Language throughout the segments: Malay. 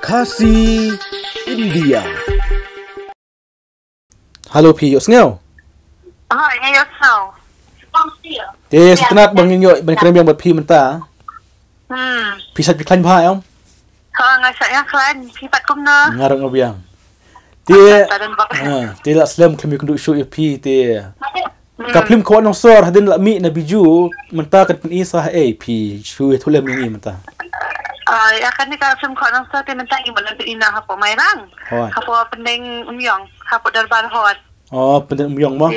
Kasih India. Halo Pi, yuk sengau. Yuk sengau. Setenat bang yuk bang krem yang buat Pi mentah. Pi sat pi klan bahai om. Ngasak yang klan, Pi pat kum na. Ngarang ngobiang. Dia lah selam kami kunduk show ya Pi dia. Kaplim kawan nong sor hadin lah mi na biju mentah kan penisa Pi show itu lem ini mentah. Akan ni kalau film kau nonton tu mentah ibu nanti ina hapo mairang, hapo pendeng umyong, hapo darbar hot. Oh pendeng umyong mah?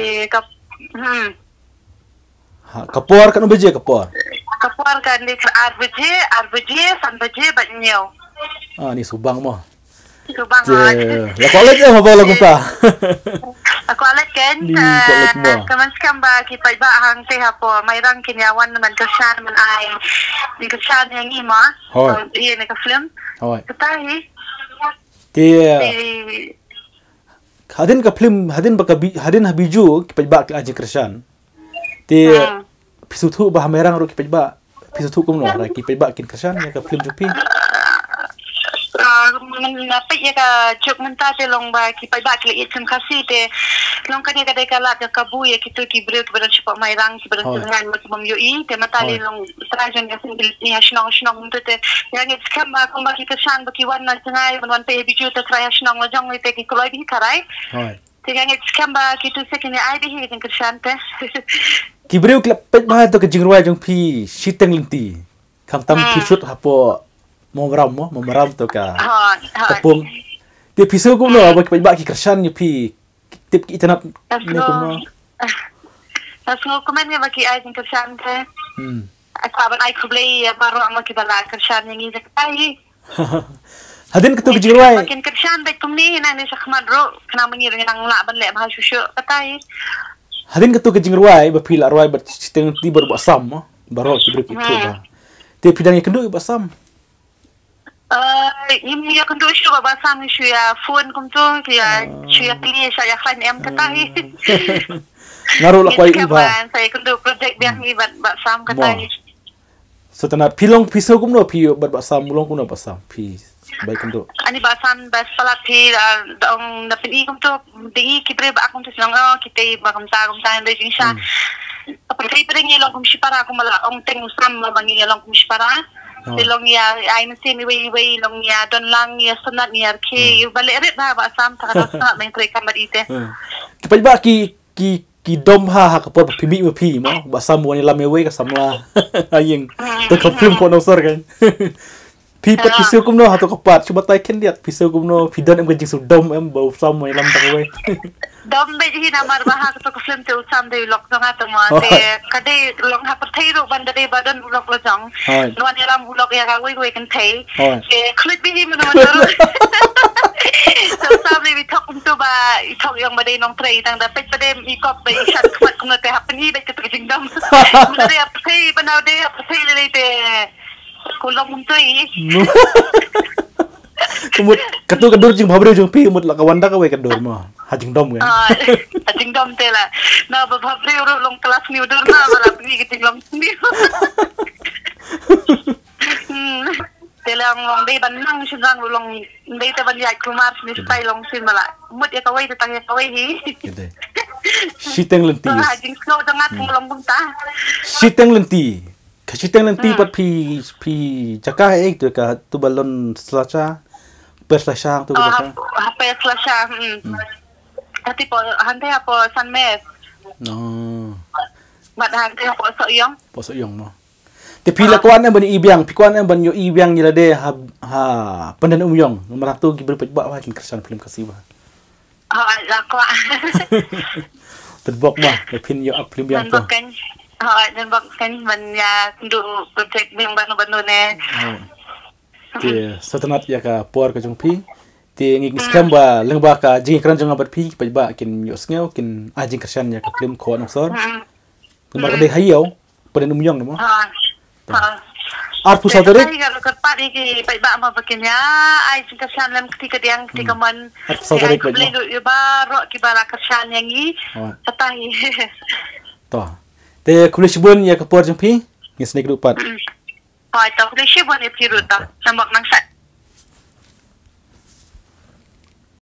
Kapur kan ubeje kapur. Kapur kan ni arbeje, sanbeje banyak. Ni subang mah. Subang mah. Ya kolej apa lagu ta? Aku alat kan. Kaman sekarang bagi payah hang teh hapo mairang kinyawan man kesan man ay. Di kesan yang ima. Iya nak film. Ketahi. Dia. Hadin ka film hadin habiju kipajba aje kesan. Dia pisutu bah merang ro kipajba. Pisutu kumno ra kipajba kin kesan ya ka film jupi. Napik ya ka juk mentah te long ba kipai ba kle item kasih te long kan ya ka deka lat ya kabu ya kitu kibril keberan cepat mairang keberan dengan macam yui te matali long trajan ya singil ni ashnong tu te yang it kam ba kum ba ki kesan ba ki wan na jangai wan pe biju te try ashnong la jong te ki koloi bi karai te yang it kam ba kitu second ya ai bi hi ten kesan te kibril kle pet ba to ke jingrwa jong pi shiteng linti kam tam pi shoot hapo memeram tu ka tepung dia pisau kumno bagi bagi kersan ni pi tip internet ni kumno asno komen ni bagi ai kersan te aku aban ai kublai baru amma ki bala kersan yang ni zakai hadin ketu bijirwai makin kersan baik kumni na ni sakman ro kena mengi dengan la ban le bah shushu katai hadin ketu bijirwai ba pila roi ba siteng ti baru basam baru ki itu ba te pidang kendu basam ini ya kendu syu ba sam syu ya phone kum tu ya syu ya pilih saya klan em katahi ngaruh lah koi iba saya kendu project biang ni ba sam katahi setelah pilong pisau kum no pi ba sam mulong kum no ba sam pi baik kendu ani ba sam ba salat pi dong na pili kum tu dingi kibre ba kum tu sinong kita ba kum ta ndai insha apa kai prengi long kum shipara kum la ong teng sam ma bangi long kum shipara Long ya, ay nasi ni way long ya, don lang ya, sunat ni arki, balik rit ba sam takkan sunat main trik kamar ite. Kipai ba ki dom ha kapor pimi pi mo, ba sam wani lame way ka samla, ayeng, tu film ko nosor kan. Pi pat pisau kumno ha to kapat, cuba tay ken diat pisau kumno, pidan em ganjing su dom em bau sam wani lam tak way. Dom be hi namar bahag to ko film te usam de lok jong ato mo te kade long ha pathai ro bandare badan ulok lo jong no ani ram ulok ya ga we kan thai ke clip bi hi mo no so sabli bi thok to ba thok yong bade nong trai tang da pet pade i kop be shat khat kum te happen hi be te jing dom mo de pathai banau de pathai le te kulong mum tui kumut kadur jing bhabre jing pi mut la kawanda ka we kadur ma hajing dom kan hajing dom tela na bhabre ro long kelas ni udur na bala pi kiting long ni tela long dei ban nang sinang long dei te ban yai kumar ni stai long sin bala mut ya kawai te tang ya kawai hi siteng lenti hajing snow jangat long bunta siteng lenti pat pi jaka tu ka tu balon slacha perslasha tu ka perslasha tapi po hante apa sanmes mat hante apa soyong mo te pila kuan ban ibiang pikuan ban yo ibiang ni lade ha pandan umyong nomor 1 giber pejba wa kin kersan film kasih ba la kwa terbok ba pin yo up film yang tu dan bahkan banyak untuk projek yang baru-baru ni. Ti setenat ya ka por ka jungpi. Ti ngik skam ba lengba ka jing kran jang abat pi pa kin yo sngew kin ajing kersan ya ka film ko angsor. Kumar ka de hayo paden umyong mo. Art pusat dari. Kalau kerpat ni pa ma bakin ya ai jing kersan lam ketika diang ketika man. Art pusat dari pa. Yo baru kibara kersan yang ni. Tatai. Toh. Te kulis bun ya kapor jumpi, ngisnek dupat. Ito kulis bun ipiruta, namak nang sat